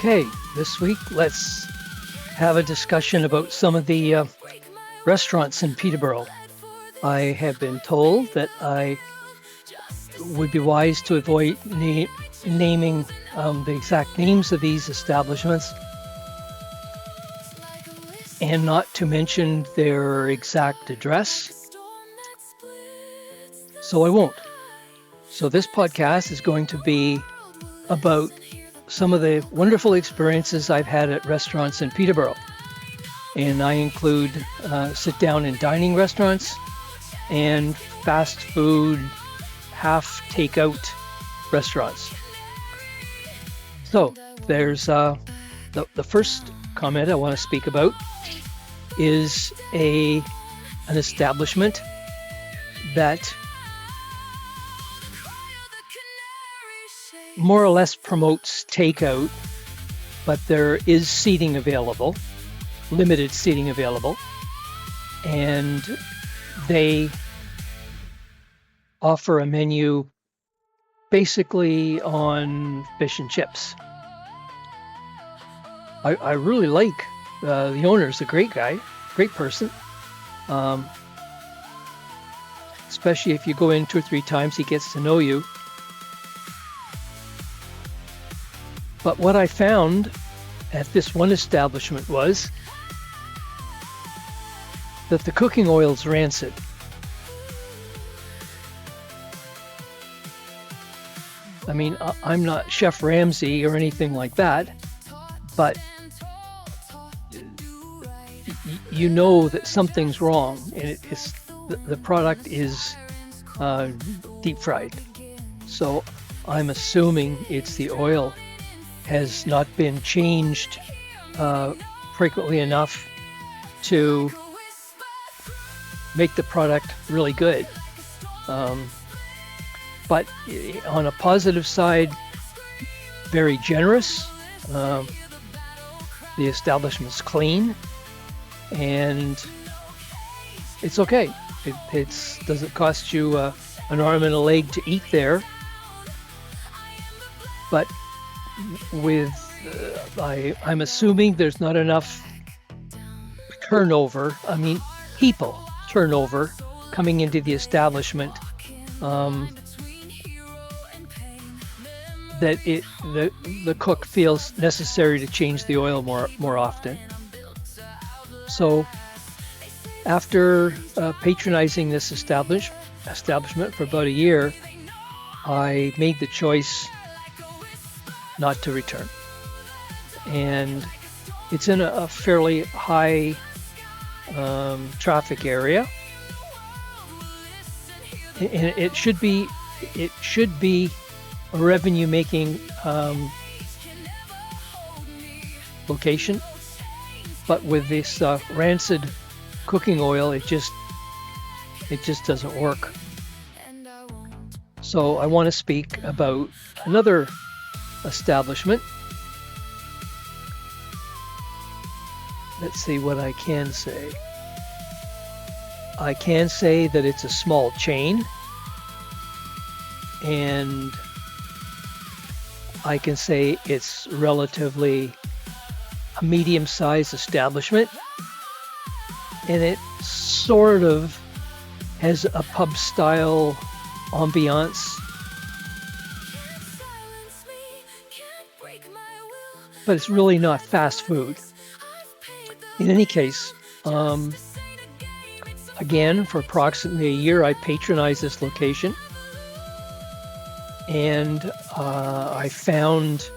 Okay, this week let's have a discussion about some of the restaurants in Peterborough. I have been told that I would be wise to avoid naming the exact names of these establishments and not to mention their exact address. So I won't. So this podcast is going to be about some of the wonderful experiences I've had at restaurants in Peterborough. And I include sit-down and dining restaurants and fast food, half takeout restaurants. So there's the first comment I want to speak about is an establishment that more or less promotes takeout, but there is seating available, limited seating available, and they offer a menu basically on fish and chips. I really like the owner's a great guy, great person. Especially if you go in 2 or 3 times, he gets to know you. But what I found at this one establishment was that the cooking oil's rancid. I mean, I'm not Chef Ramsay or anything like that, but you know that something's wrong, and the product is deep fried. So I'm assuming it's the oil has not been changed frequently enough to make the product really good. But on a positive side, very generous. The establishment's clean, and it's okay. It doesn't cost you an arm and a leg to eat there. But I'm assuming there's not enough turnover. I mean, people turnover coming into the establishment that the cook feels necessary to change the oil more often. So after patronizing this establishment for about a year, I made the choice not to return. And it's in a fairly high traffic area, and it should be a revenue making location, but with this rancid cooking oil, it just doesn't work. So I want to speak about another establishment. Let's see what I can say. I can say that it's a small chain, and I can say it's relatively a medium-sized establishment, and it sort of has a pub-style ambiance. But it's really not fast food. In any case, again, for approximately a year, I patronized this location, and I found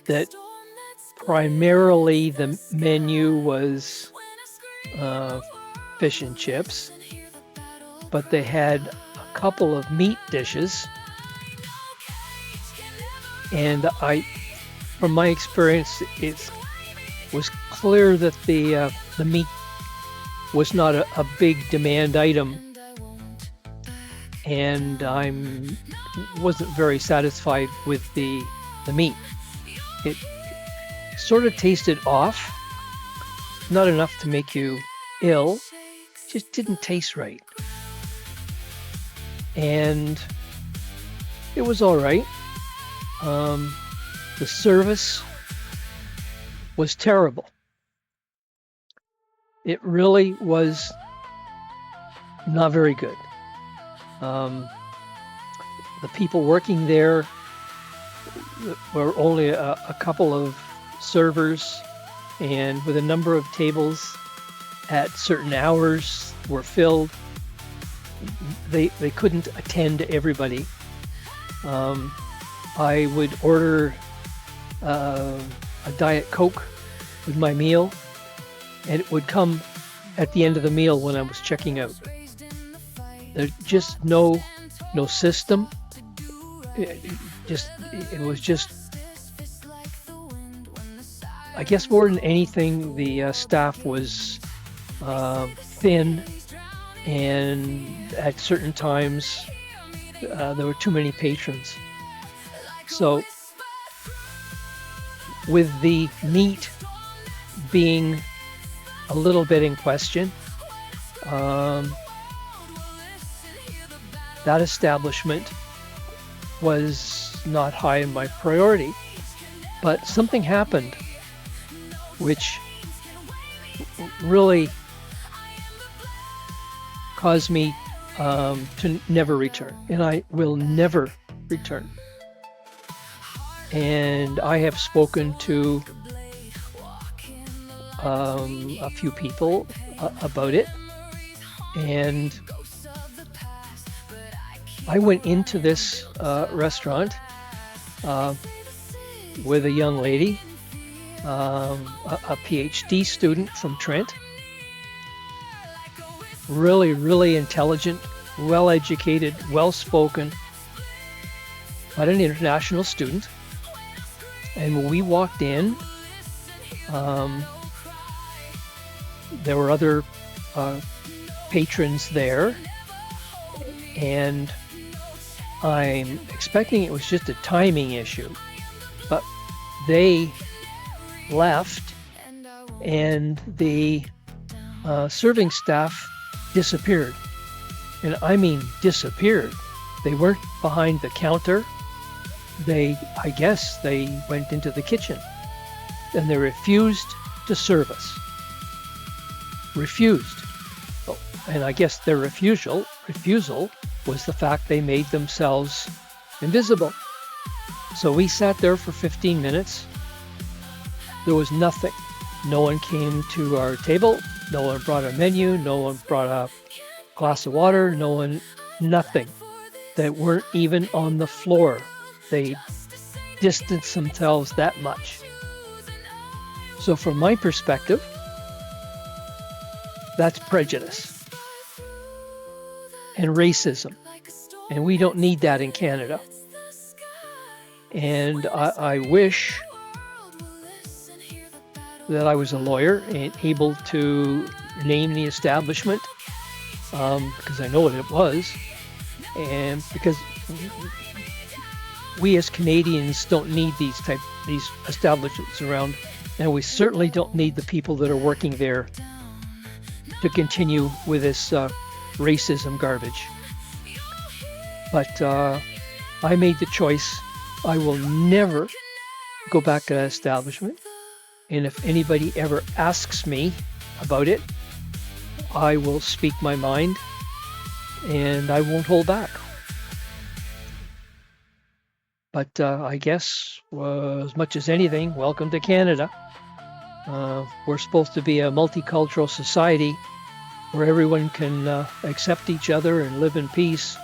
that primarily the menu was fish and chips, but they had a couple of meat dishes. And from my experience, it was clear that the meat was not a big demand item, and I wasn't very satisfied with the meat. It sort of tasted off, not enough to make you ill, just didn't taste right. And it was all right. The service was terrible. It really was not very good. The people working there were only a couple of servers, and with a number of tables at certain hours were filled. They couldn't attend to everybody. I would order a Diet Coke with my meal, and it would come at the end of the meal when I was checking out. There's just no system. It was just, I guess more than anything, the staff was thin, and at certain times there were too many patrons. So with the meat being a little bit in question, that establishment was not high in my priority. But something happened which really caused me to never return, and I will never return. And I have spoken to a few people about it, and I went into this restaurant with a young lady, a PhD student from Trent, really intelligent, well-educated, well-spoken, but an international student. And when we walked in, there were other patrons there, and I'm expecting it was just a timing issue, but they left, and the serving staff disappeared. And I mean disappeared. They weren't behind the counter. I guess they went into the kitchen, and they refused to serve us. Refused. Oh, and I guess their refusal was the fact they made themselves invisible. So we sat there for 15 minutes. There was nothing. No one came to our table. No one brought a menu. No one brought a glass of water. Nothing. They weren't even on the floor. They distanced themselves that much. So from my perspective, that's prejudice and racism. And we don't need that in Canada. And I wish that I was a lawyer and able to name the establishment, because I know what it was, and because we as Canadians don't need these establishments around, and we certainly don't need the people that are working there to continue with this racism garbage. But I made the choice. I will never go back to that establishment. And if anybody ever asks me about it, I will speak my mind, and I won't hold back. But I guess, as much as anything, welcome to Canada. We're supposed to be a multicultural society where everyone can accept each other and live in peace.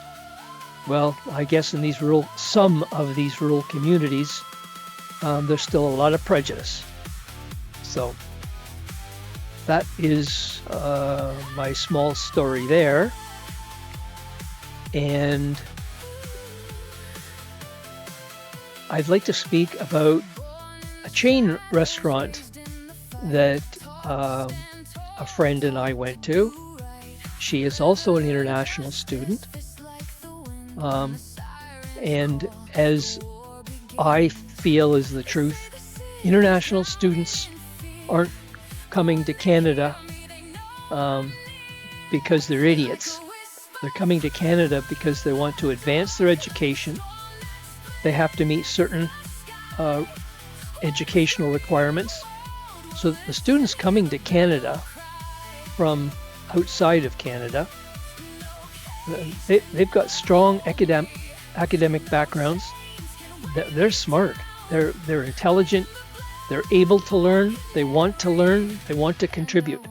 Well, I guess in some of these rural communities, there's still a lot of prejudice. So that is my small story there. And I'd like to speak about a chain restaurant that a friend and I went to. She is also an international student. And as I feel is the truth, international students aren't coming to Canada because they're idiots. They're coming to Canada because they want to advance their education. They have to meet certain educational requirements. So the students coming to Canada from outside of Canada, they've got strong academic backgrounds. They're smart. They're intelligent. They're able to learn. They want to learn. They want to contribute.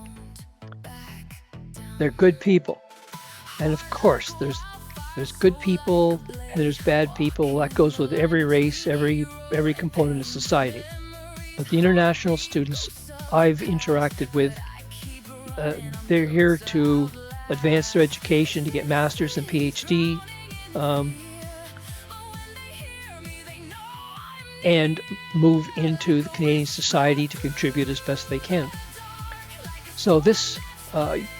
They're good people. And of course, there's good people and there's bad people. That goes with every race, every component of society. But the international students I've interacted with, they're here to advance their education, to get masters and PhD, and move into the Canadian society to contribute as best they can. So this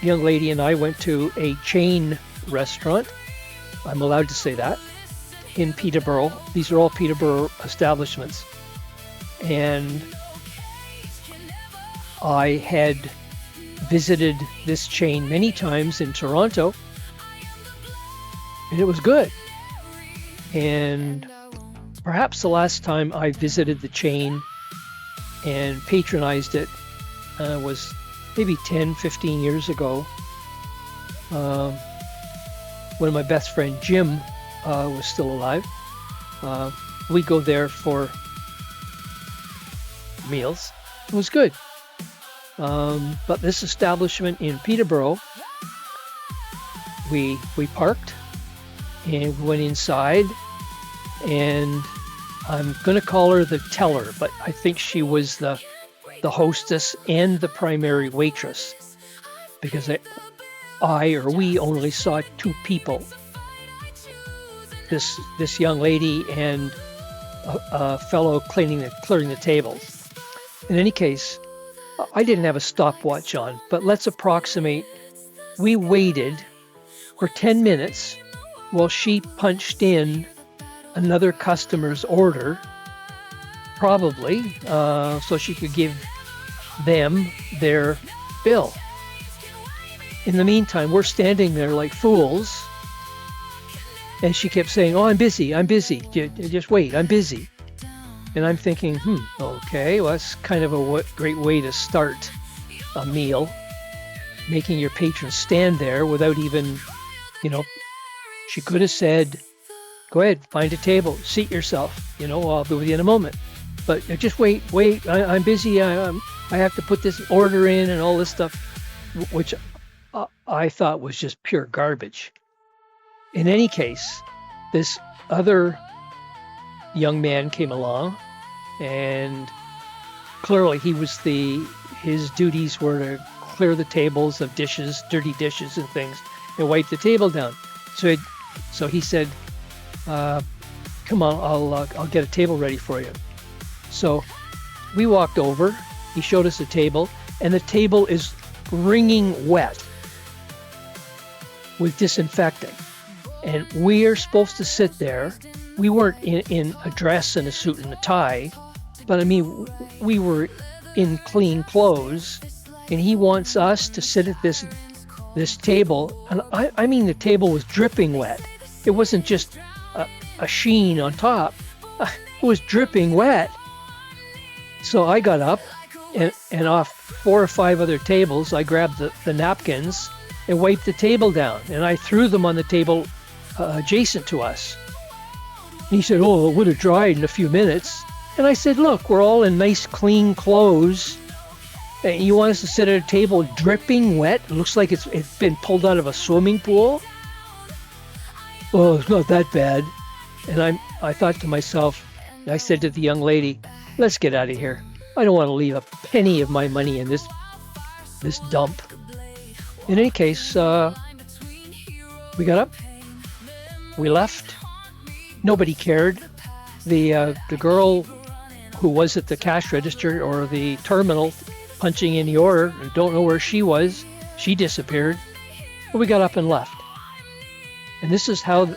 young lady and I went to a chain restaurant, I'm allowed to say that, in Peterborough. These are all Peterborough establishments. And I had visited this chain many times in Toronto, and it was good. And perhaps the last time I visited the chain and patronized it was maybe 10, 15 years ago, when my best friend Jim was still alive. We'd go there for meals. It was good. But this establishment in Peterborough, we parked and we went inside, and I'm going to call her the teller, but I think she was the hostess and the primary waitress, because we only saw two people, this young lady and a fellow clearing the tables. In any case, I didn't have a stopwatch on, but let's approximate. We waited for 10 minutes while she punched in another customer's order, probably, so she could give them their bill. In the meantime, we're standing there like fools, and she kept saying, "Oh, I'm busy, just wait, I'm busy." And I'm thinking, okay, well, that's kind of a great way to start a meal, making your patron stand there without even, she could have said, "Go ahead, find a table, seat yourself, I'll be with you in a moment. But just wait, I'm busy, I have to put this order in," and all this stuff, which I thought was just pure garbage. In any case, this other young man came along, and clearly his duties were to clear the tables of dishes, dirty dishes and things, and wipe the table down. So he said, "Come on, I'll get a table ready for you." So we walked over. He showed us a table, and the table is wringing wet with disinfectant. And we are supposed to sit there. We weren't in a dress and a suit and a tie, but I mean, we were in clean clothes, and he wants us to sit at this table. And I mean, the table was dripping wet. It wasn't just a sheen on top. It was dripping wet. So I got up, and off 4 or 5 other tables, I grabbed the napkins and wiped the table down, and I threw them on the table adjacent to us. And he said, "Oh, it would have dried in a few minutes." And I said, "Look, we're all in nice, clean clothes, and you want us to sit at a table dripping wet? It looks like it's been pulled out of a swimming pool." "Oh, it's not that bad." And I thought to myself, I said to the young lady, "Let's get out of here. I don't want to leave a penny of my money in this dump." In any case, we got up, we left. Nobody cared. The girl who was at the cash register or the terminal punching in the order, and don't know where she was, she disappeared. But we got up and left. And this is how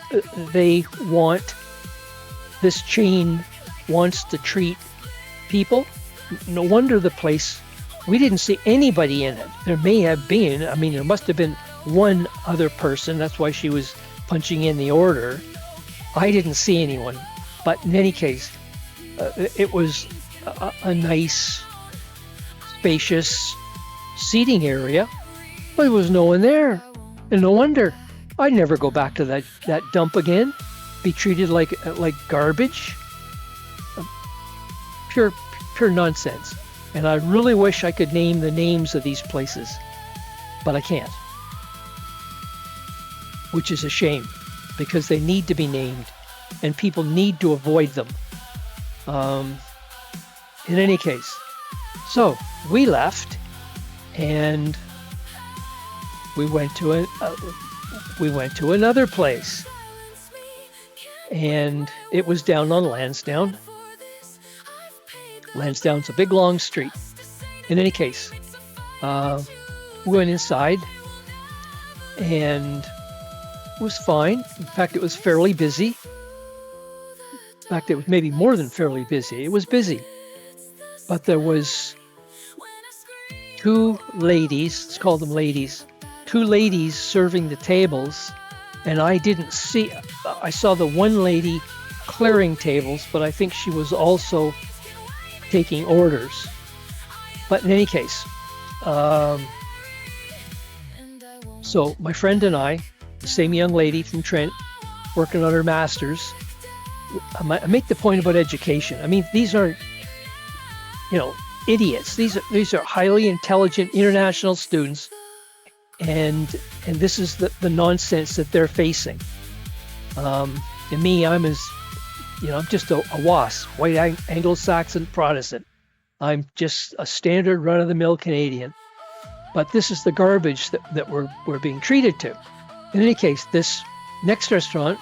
this chain wants to treat people. No wonder the place, we didn't see anybody in it. There may have been, there must have been one other person. That's why she was punching in the order. I didn't see anyone. But in any case, it was a nice, spacious seating area, but there was no one there. And no wonder. I'd never go back to that dump again, be treated like garbage. Pure nonsense. And I really wish I could name the names of these places, but I can't. Which is a shame, because they need to be named and people need to avoid them. In any case, so we left and we went to another place, and it was down on Lansdowne. Lansdowne's a big long street. In any case, we went inside and it was fine. In fact, it was fairly busy. In fact, it was maybe more than fairly busy. It was busy. But there was two ladies, let's call them ladies, two ladies serving the tables, and I saw the one lady clearing tables, but I think she was also taking orders. But in any case, so my friend and I, the same young lady from Trent, working on her master's, I make the point about education. I mean, these aren't, idiots. These are highly intelligent international students, and this is the nonsense that they're facing. And me, I'm just a WASP, white Anglo-Saxon Protestant. I'm just a standard run-of-the-mill Canadian. But this is the garbage that we're being treated to. In any case, this next restaurant,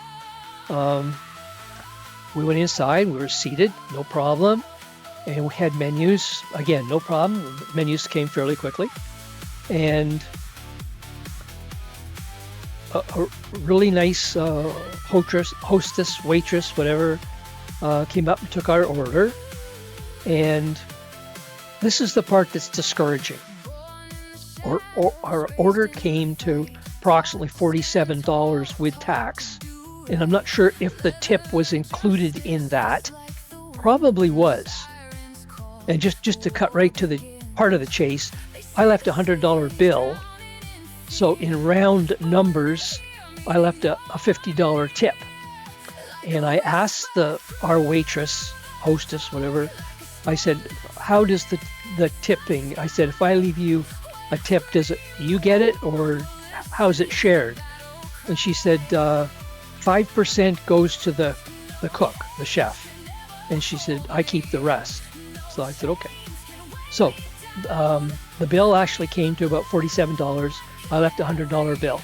we went inside, we were seated, no problem. And we had menus, again, no problem. The menus came fairly quickly. And a really nice hostess, waitress, whatever, came up and took our order. And this is the part that's discouraging. Our order came to approximately $47 with tax. And I'm not sure if the tip was included in that. Probably was. And just to cut right to the part of the chase, I left a $100 bill. So in round numbers, I left a $50 tip. And I asked our waitress, hostess, whatever, I said, how does the tipping, I said, if I leave you a tip, you get it, or how is it shared? And she said, 5% goes to the cook, the chef. And she said, I keep the rest. So I said, okay. So the bill actually came to about $47. I left a $100 bill.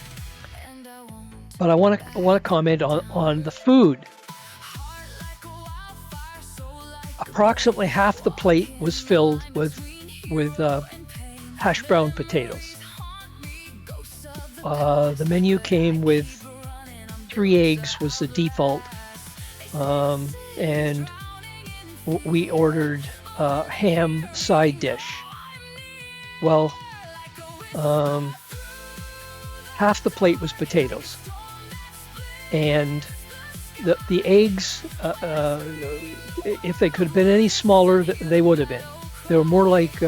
But I want to comment on the food. Approximately half the plate was filled with hash brown potatoes. The menu came with 3 eggs was the default, and we ordered ham side dish. Well, half the plate was potatoes, and the eggs, if they could have been any smaller, they would have been. They were more like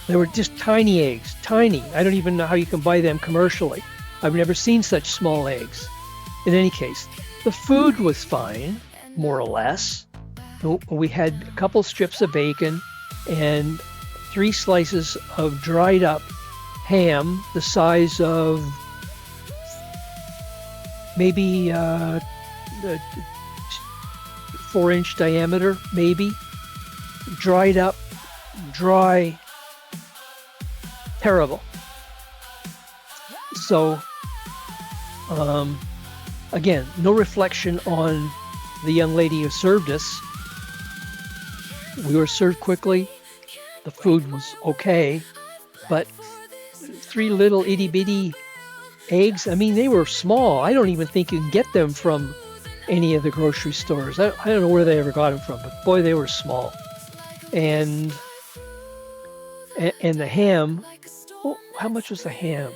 they were just tiny eggs, tiny. I don't even know how you can buy them commercially. I've never seen such small eggs. In any case, the food was fine, more or less. We had a couple strips of bacon and 3 slices of dried up ham, the size of maybe 4-inch diameter, maybe. Dried up, dry, terrible. So, again, no reflection on the young lady who served us. We were served quickly. The food was okay, but 3 little itty bitty eggs, I mean, they were small. I don't even think you can get them from any of the grocery stores. I don't know where they ever got them from, but boy, they were small. And the ham, how much was the ham?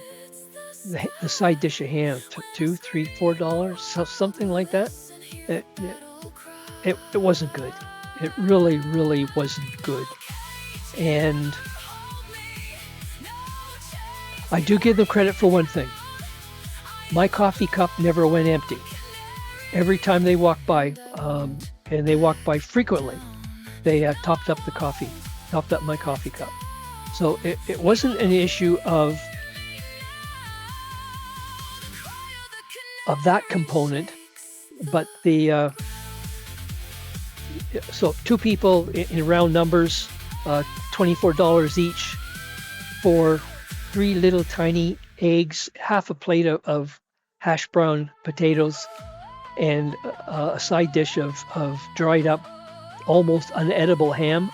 The side dish of ham, $2, $3, $4, something like that. It, it wasn't good. It really, really wasn't good. And I do give them credit for one thing. My coffee cup never went empty. Every time they walked by, and they walked by frequently, they topped up my coffee cup. So it wasn't an issue of that component, but so two people in round numbers, $24 each for 3 little tiny eggs, half a plate of hash brown potatoes, and a side dish of dried up, almost unedible ham.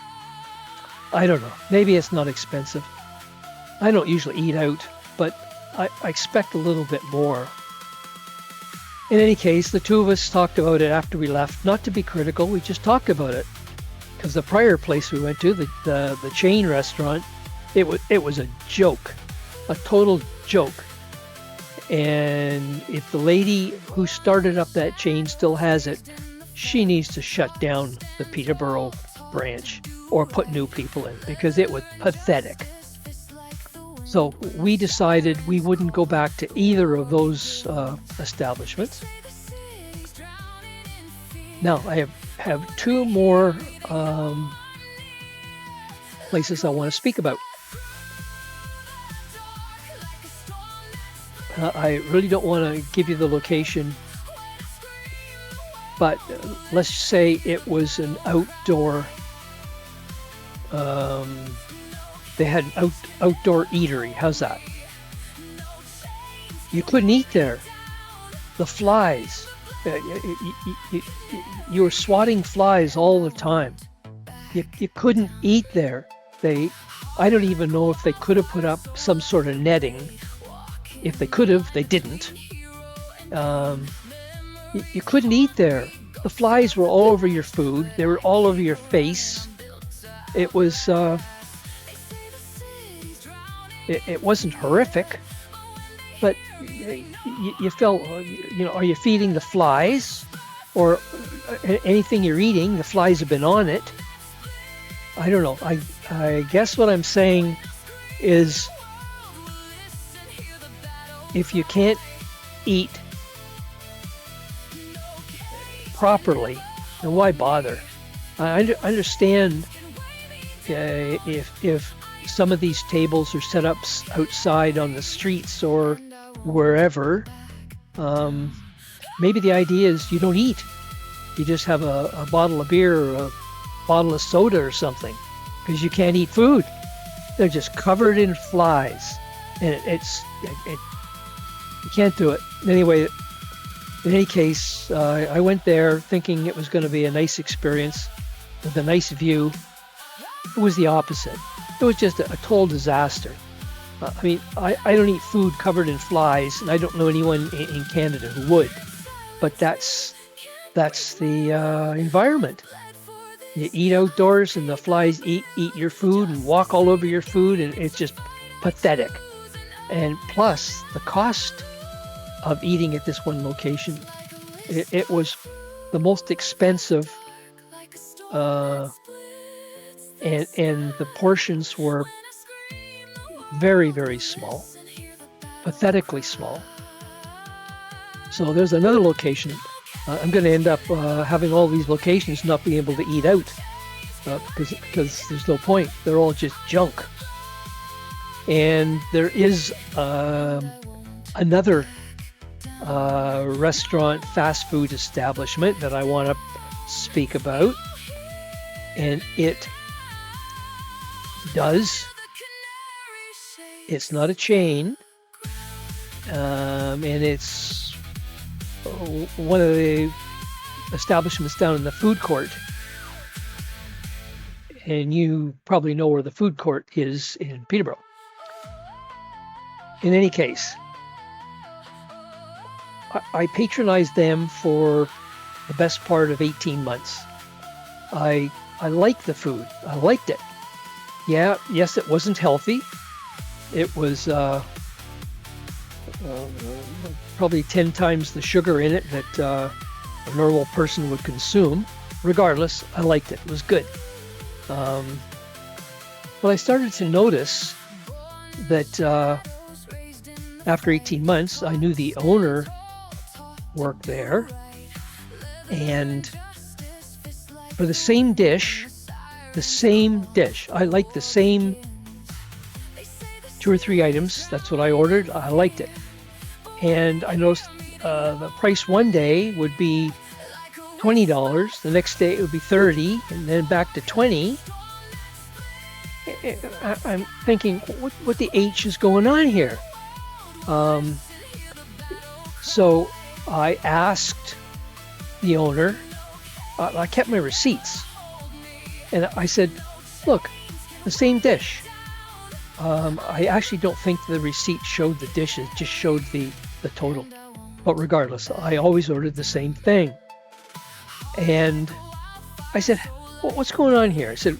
I don't know. Maybe it's not expensive. I don't usually eat out, but I expect a little bit more. In any case, the two of us talked about it after we left. Not to be critical, we just talked about it. Because the prior place we went to, the chain restaurant, it was a joke, a total joke. And if the lady who started up that chain still has it, she needs to shut down the Peterborough branch or put new people in, because it was pathetic. So we decided we wouldn't go back to either of those establishments. Now I have two more places I want to speak about. I really don't want to give you the location, but let's say it was an outdoor, they had an outdoor eatery. How's that? You couldn't eat there. The flies, you were swatting flies all the time. You couldn't eat there. I don't even know if they could have put up some sort of netting. If they could have, they didn't. You couldn't eat there. The flies were all over your food. They were all over your face. It was, it wasn't horrific, but you felt, are you feeding the flies? Or anything you're eating, the flies have been on it. I don't know. I guess what I'm saying is, if you can't eat properly, then why bother? I understand if some of these tables are set up outside on the streets or wherever. Maybe the idea is you don't eat. You just have a bottle of beer or a bottle of soda or something, because you can't eat food. They're just covered in flies, and you can't do it. Anyway, in any case, I went there thinking it was going to be a nice experience with a nice view. It was the opposite. It was just a total disaster. I don't eat food covered in flies, and I don't know anyone in Canada who would. But that's the environment. You eat outdoors, and the flies eat your food and walk all over your food, and it's just pathetic. And plus, the cost of eating at this one location, it was the most expensive, and the portions were very, very small, pathetically small. So there's another location. I'm going to end up having all these locations not being able to eat out, because there's no point. They're all just junk. And there is another restaurant, fast food establishment that I want to speak about, and it's not a chain, and it's one of the establishments down in the food court, and you probably know where the food court is in Peterborough. In any case, I patronized them for the best part of 18 months. I liked the food. I liked it. Yes, it wasn't healthy. It was probably 10 times the sugar in it that a normal person would consume. Regardless, I liked it. It was good. But I started to notice that after 18 months, I knew the owner worked there. And for the same dish, I liked the same 2 or 3 items. That's what I ordered. I liked it. And I noticed the price one day would be $20. The next day it would be $30, and then back to $20. I'm thinking, what the H is going on here? So I asked the owner. I kept my receipts, and I said, "Look, the same dish." I actually don't think the receipt showed the dish; it just showed the total. But regardless, I always ordered the same thing. And I said, "What's going on here?" I said,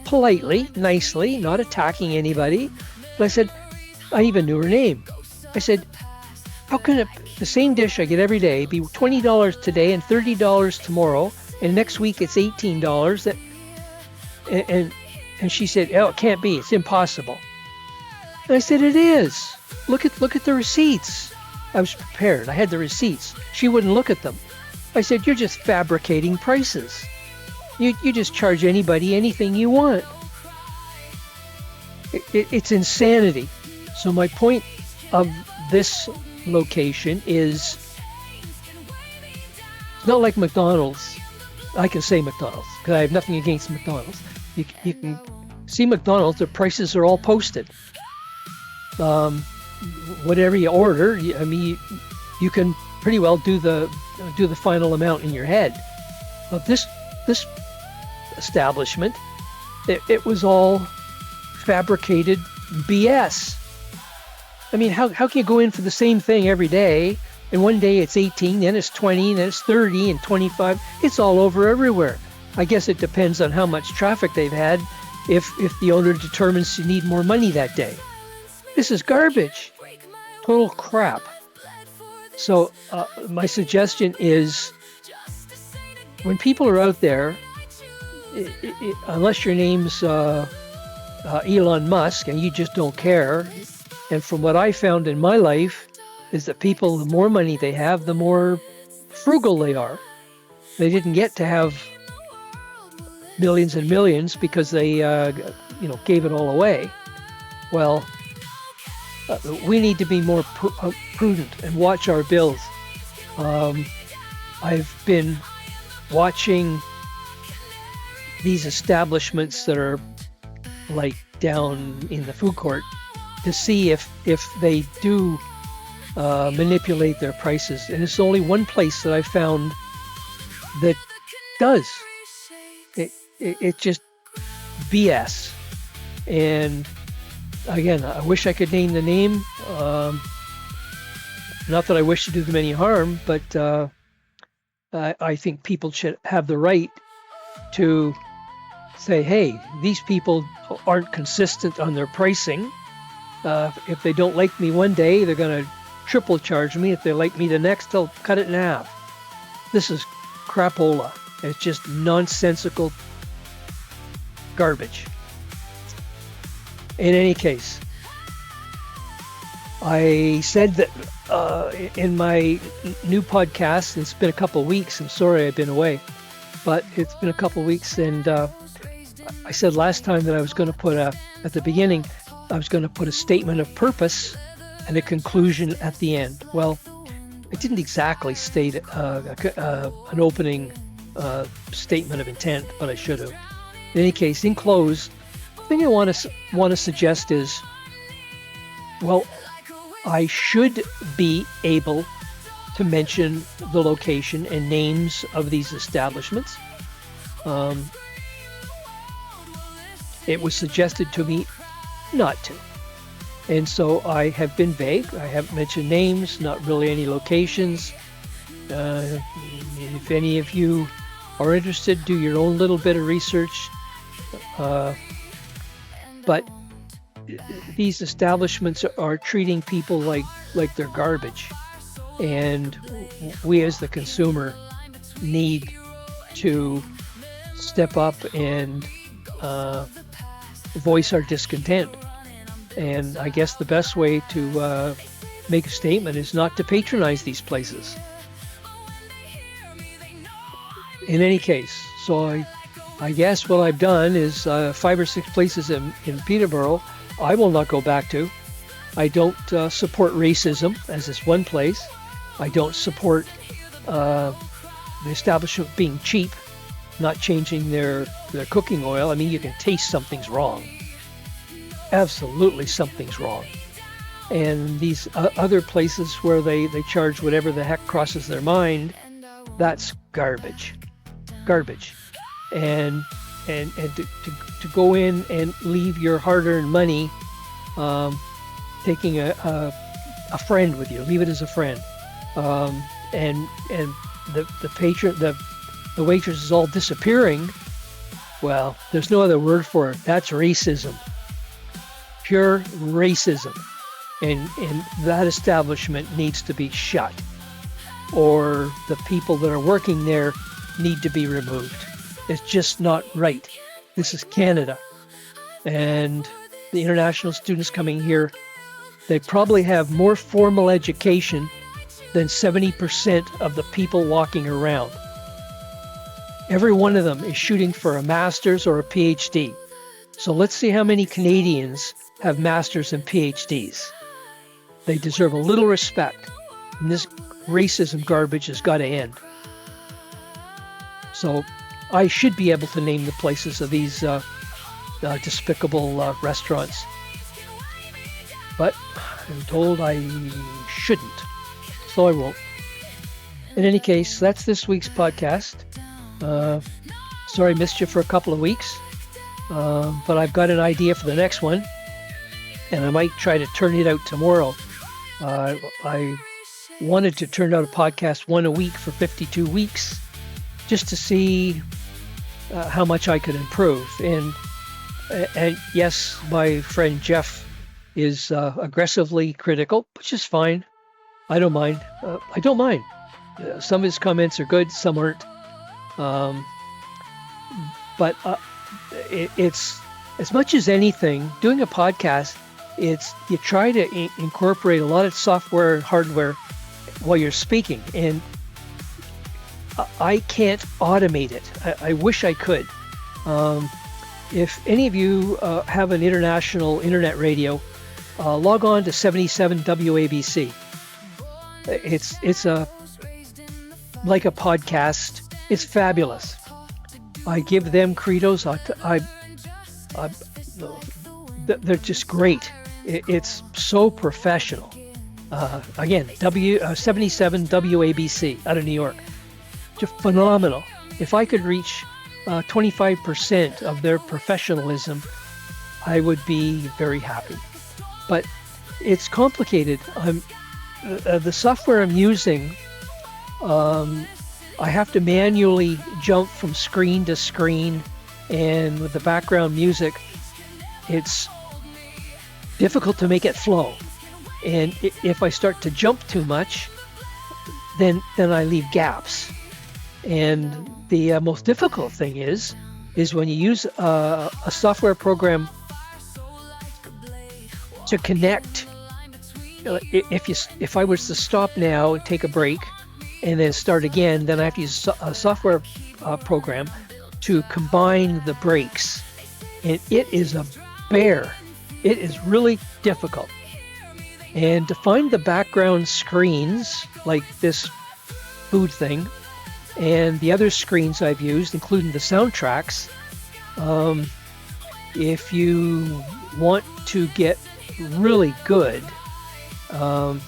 politely, nicely, not attacking anybody. But I said, I even knew her name. I said, "How can the same dish I get every day be $20 today and $30 tomorrow, and next week it's $18?" And she said, "Oh, it can't be. It's impossible." And I said, "It is. Look at the receipts." I was prepared. I had the receipts. She wouldn't look at them. I said, "You're just fabricating prices. You just charge anybody anything you want." It's insanity. So my point of this location is, it's not like McDonald's. I can say McDonald's because I have nothing against McDonald's. You can see McDonald's, the prices are all posted. Whatever you order, you can pretty well do the final amount in your head. But this establishment, it was all fabricated BS. I mean, how can you go in for the same thing every day, and one day it's 18, then it's 20, then it's 30 and 25? It's all over everywhere. I guess it depends on how much traffic they've had, if the owner determines you need more money that day. This is garbage. Total crap. So my suggestion is, when people are out there, unless your name's Elon Musk and you just don't care, and from what I found in my life is that people, the more money they have, the more frugal they are. They didn't get to have millions and millions because they gave it all away. Well, we need to be more prudent and watch our bills. I've been watching these establishments that are like down in the food court to see if they do manipulate their prices. And it's only one place that I found that does. It just BS. And again, I wish I could name the name. Not that I wish to do them any harm, but I think people should have the right to say, hey, these people aren't consistent on their pricing. If they don't like me one day, they're going to triple charge me. If they like me the next, they'll cut it in half. This is crapola. It's just nonsensical garbage. In any case, I said that in my new podcast, it's been a couple of weeks. I'm sorry I've been away, but it's been a couple of weeks. And I said last time that I was going to put at the beginning, I was going to put a statement of purpose and a conclusion at the end. Well, I didn't exactly state an opening statement of intent, but I should have. In any case, in close, the thing I want to suggest is, well, I should be able to mention the location and names of these establishments. It was suggested to me not to. And so I have been vague. I haven't mentioned names, not really any locations. If any of you are interested, do your own little bit of research. But these establishments are treating people like they're garbage. And we as the consumer need to step up and voice our discontent. And I guess the best way to make a statement is not to patronize these places. In any case, so I guess what I've done is 5 or 6 places in Peterborough I will not go back to. I don't support racism, as is one place. I don't support the establishment being cheap, not changing their cooking oil. I mean, you can taste something's wrong. Absolutely something's wrong. And these other places where they charge whatever the heck crosses their mind, that's garbage. And to go in and leave your hard-earned money, taking a friend with you, leave it as a friend, and the patron, the waitress is all disappearing. Well, there's no other word for it. That's racism, pure racism, and that establishment needs to be shut, or the people that are working there need to be removed. It's just not right. This is Canada, and the international students coming here, they probably have more formal education than 70% of the people walking around. Every one of them is shooting for a master's or a PhD. So let's see how many Canadians have masters and PhDs. They deserve a little respect, and this racism garbage has got to end. So I should be able to name the places of these despicable restaurants, but I'm told I shouldn't, so I won't. In any case, that's this week's podcast. Sorry I missed you for a couple of weeks, but I've got an idea for the next one, and I might try to turn it out tomorrow. I wanted to turn out a podcast one a week for 52 weeks, just to see how much I could improve. And yes, my friend Jeff is aggressively critical, which is fine. I don't mind. Some of his comments are good, some aren't. But it's, as much as anything, doing a podcast, it's you try to incorporate a lot of software and hardware while you're speaking, and I can't automate it. I wish I could. If any of you have an international internet radio, log on to 77 WABC. It's like a podcast. It's fabulous. I give them credos. They're just great. It's so professional. Again, 77 WABC out of New York. Just phenomenal. If I could reach 25% of their professionalism, I would be very happy. But it's complicated. The software I'm using, I have to manually jump from screen to screen, and with the background music, it's difficult to make it flow. And if I start to jump too much, then I leave gaps. And the most difficult thing is when you use a software program to connect. If I was to stop now and take a break and then start again, then I have to use a software program to combine the breaks. And it is a bear. It is really difficult. And to find the background screens, like this food thing, and the other screens I've used, including the soundtracks, if you want to get really good,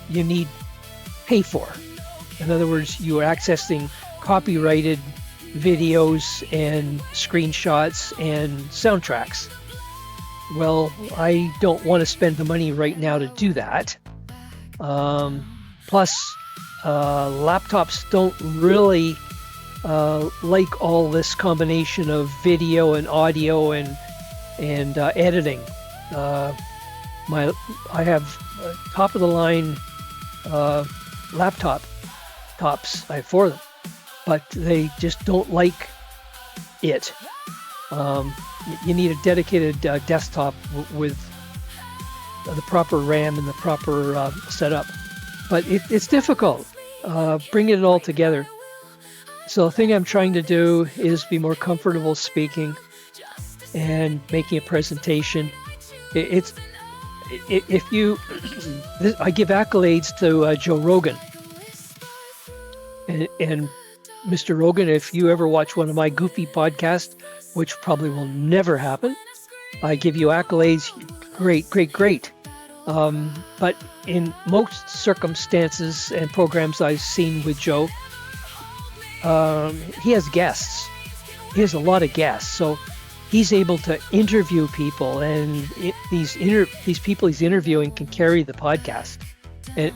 you need pay for. In other words, you are accessing copyrighted videos and screenshots and soundtracks. Well, I don't want to spend the money right now to do that. Plus, laptops don't really like all this combination of video and audio and editing. I have top of the line laptop tops. I have 4 of them, but they just don't like it. You need a dedicated desktop with the proper RAM and the proper setup. But it's difficult, bringing it all together. So the thing I'm trying to do is be more comfortable speaking and making a presentation. I give accolades to Joe Rogan. And Mr. Rogan, if you ever watch one of my goofy podcasts, which probably will never happen, I give you accolades. Great, great, great. But in most circumstances and programs I've seen with Joe, he has guests. He has a lot of guests. So he's able to interview people, and these people he's interviewing can carry the podcast. And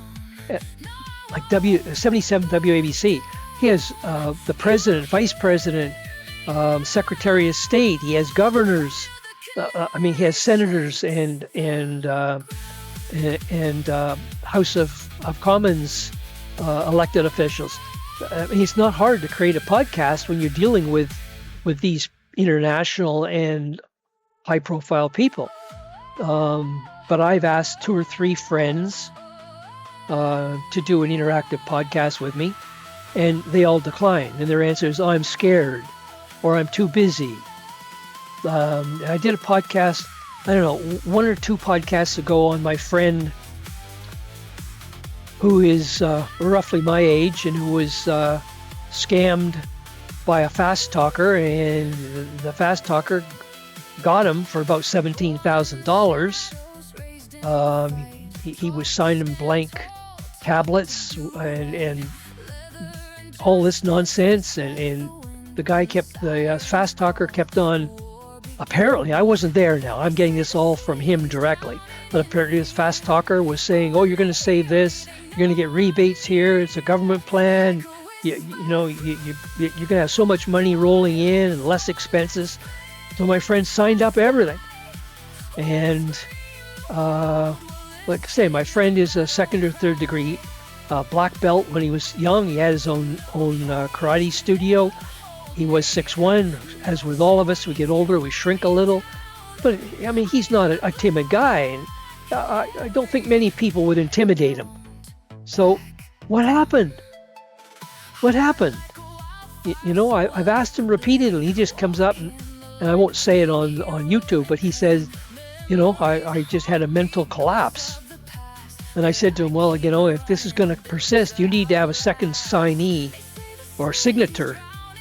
like 77 WABC, he has the president, vice president, secretary of state. He has governors. He has senators and House of Commons elected officials. It's not hard to create a podcast when you're dealing with these international and high-profile people. But I've asked 2 or 3 friends to do an interactive podcast with me, and they all decline. And their answer is, "Oh, I'm scared," or "I'm too busy." I did a podcast, I don't know, 1 or 2 podcasts ago on my friend who is roughly my age and who was scammed by a fast talker, and the fast talker got him for about $17,000. He was signing blank tablets and all this nonsense, and the fast talker kept on. Apparently, I wasn't there now. I'm getting this all from him directly. But apparently this fast talker was saying, "Oh, you're going to save this. You're going to get rebates here. It's a government plan. You're going to have so much money rolling in and less expenses." So my friend signed up everything. And like I say, my friend is a 2nd or 3rd degree black belt. When he was young, he had his own karate studio. He was 6'1". As with all of us, we get older, we shrink a little. But, he's not a timid guy. And I don't think many people would intimidate him. So what happened? What happened? I've asked him repeatedly. He just comes up, and I won't say it on YouTube, but he says, I just had a mental collapse. And I said to him, well, if this is going to persist, you need to have a second signee or signature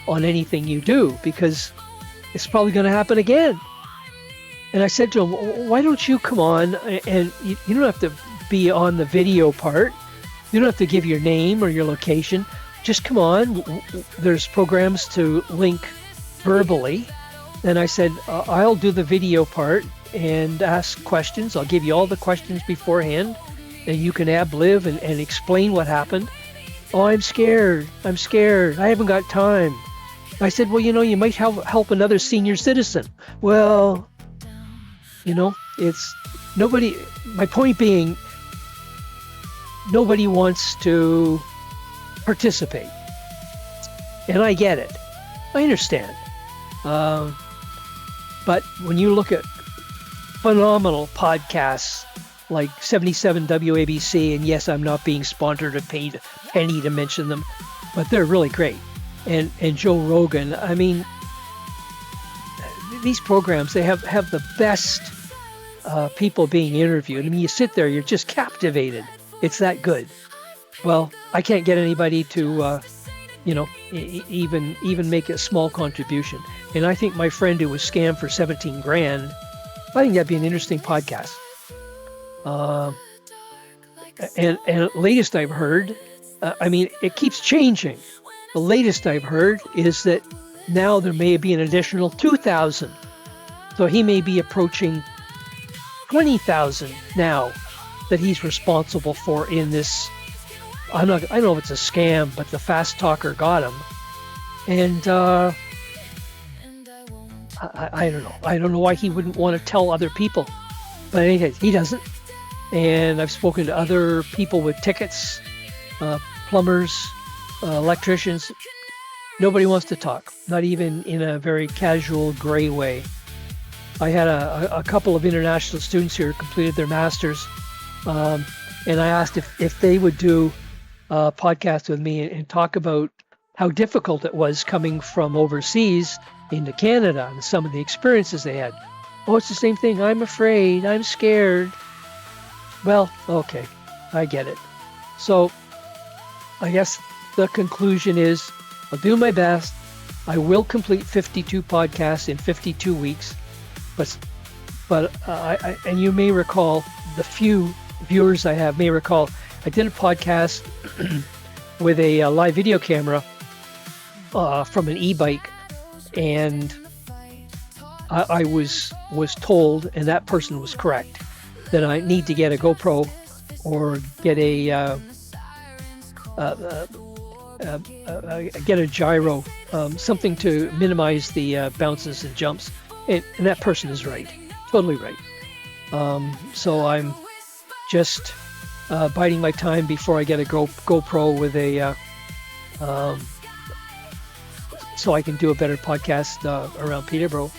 on anything you do, because it's probably going to happen again. And I said to him, why don't you come on, and you don't have to be on the video part. You don't have to give your name or your location. Just come on. There's programs to link verbally. And I said, I'll do the video part and ask questions. I'll give you all the questions beforehand, and you can ad-lib and explain what happened. "Oh, I'm scared. I haven't got time." I said, well, you might help another senior citizen. Well, it's nobody. My point being, nobody wants to participate. And I get it. I understand. But when you look at phenomenal podcasts like 77 WABC, and yes, I'm not being sponsored or paid a penny to mention them, but they're really great. And Joe Rogan, these programs, they have the best people being interviewed. You sit there, you're just captivated. It's that good. Well, I can't get anybody to, even make a small contribution. And I think my friend who was scammed for 17 grand, I think that'd be an interesting podcast. And latest I've heard, it keeps changing. The latest I've heard is that now there may be an additional 2,000. So he may be approaching 20,000 now that he's responsible for in this. I don't know if it's a scam, but the fast talker got him. And I don't know. I don't know why he wouldn't want to tell other people. But anyways, he doesn't. And I've spoken to other people with tickets, plumbers, electricians. Nobody wants to talk, not even in a very casual, gray way. I had a couple of international students here who completed their masters, and I asked if they would do a podcast with me and talk about how difficult it was coming from overseas into Canada and some of the experiences they had. Oh, it's the same thing. I'm afraid. I'm scared. Well, okay, I get it. So I guess the conclusion is I'll do my best. I will complete 52 podcasts in 52 weeks. But and you may recall, the few viewers I have may recall, I did a podcast with a live video camera from an e-bike, and I was told, and that person was correct, that I need to get a GoPro or get a gyro, something to minimize the bounces and jumps. And that person is right, totally right. So I'm just biding my time before I get a GoPro with a, so I can do a better podcast around Peterborough.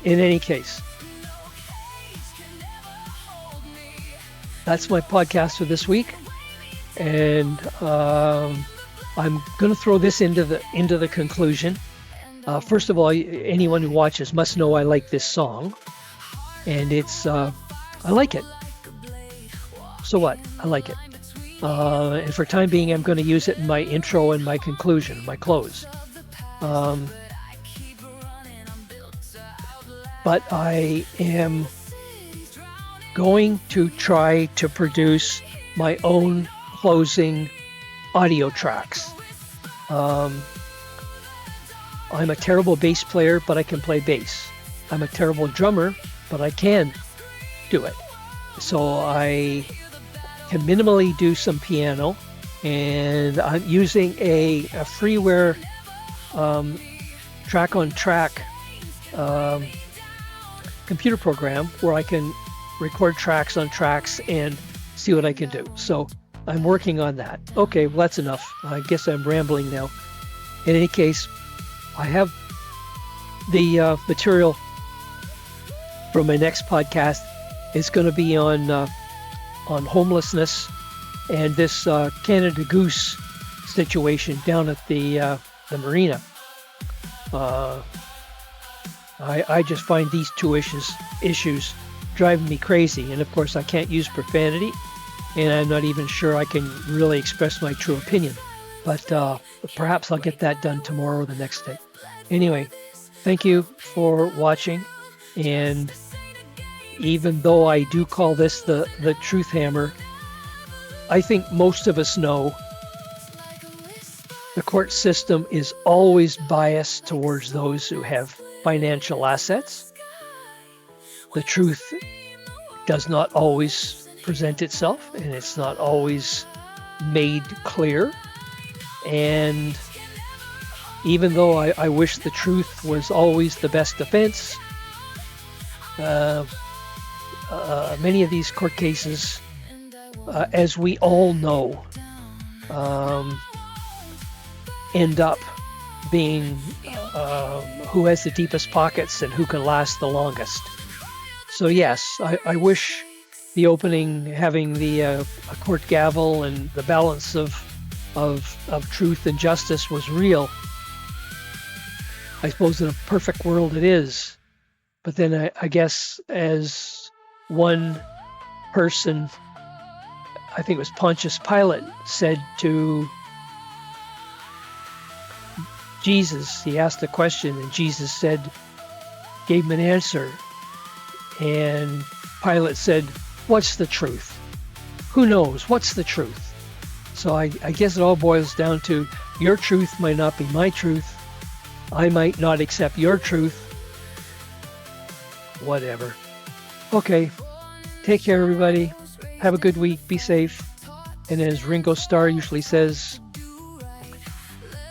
In any case, that's my podcast for this week, and I'm going to throw this into the conclusion. First of all, anyone who watches must know I like this song, and it's I like it. So what? I like it. And for time being, I'm going to use it in my intro and my conclusion, my close. But I am going to try to produce my own closing audio tracks. I'm a terrible bass player, but I can play bass. I'm a terrible drummer, but I can do it. So I can minimally do some piano, and I'm using a freeware track-on-track computer program where I can record tracks on tracks and see what I can do. So I'm working on that. Okay, well, that's enough. I guess I'm rambling now. In any case, I have the material for my next podcast. It's going to be on homelessness and this Canada Goose situation down at the marina. I just find these two issues driving me crazy, and of course I can't use profanity, and I'm not even sure I can really express my true opinion. But perhaps I'll get that done tomorrow or the next day. Anyway, thank you for watching, and even though I do call this the truth hammer, I think most of us know the court system is always biased towards those who have financial assets. The truth does not always present itself, and it's not always made clear. And even though I wish the truth was always the best defense, many of these court cases, as we all know, end up being who has the deepest pockets and who can last the longest. So yes, I wish the opening, having the a court gavel and the balance of truth and justice was real. I suppose in a perfect world it is. But then I guess as one person, I think it was Pontius Pilate, said to Jesus, he asked a question and Jesus gave him an answer. And Pilate said, "What's the truth? Who knows? What's the truth?" So I guess it all boils down to your truth might not be my truth. I might not accept your truth. Whatever. Okay. Take care, everybody. Have a good week. Be safe. And as Ringo Starr usually says,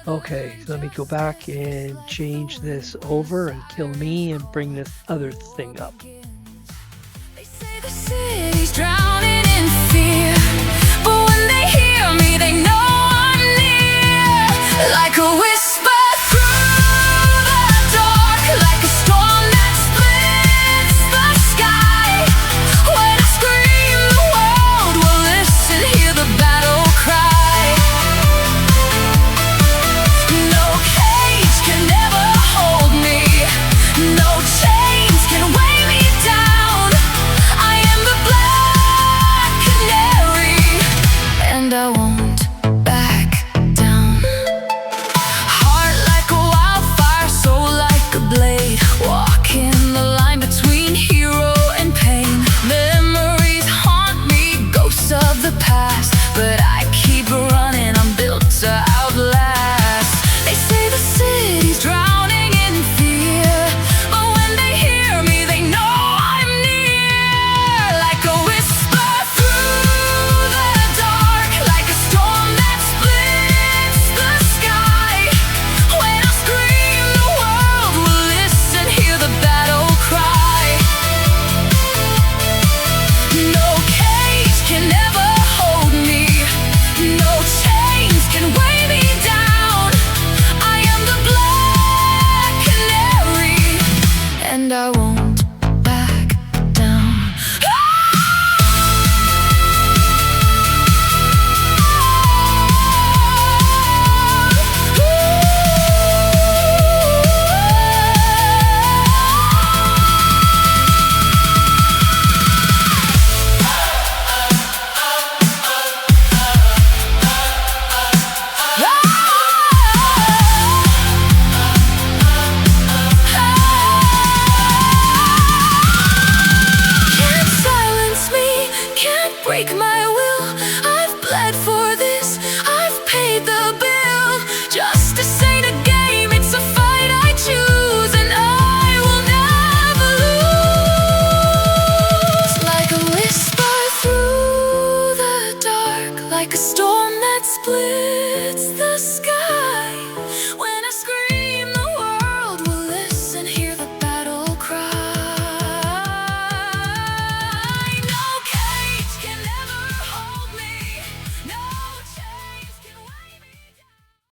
okay, let me go back and change this over and kill me and bring this other thing up.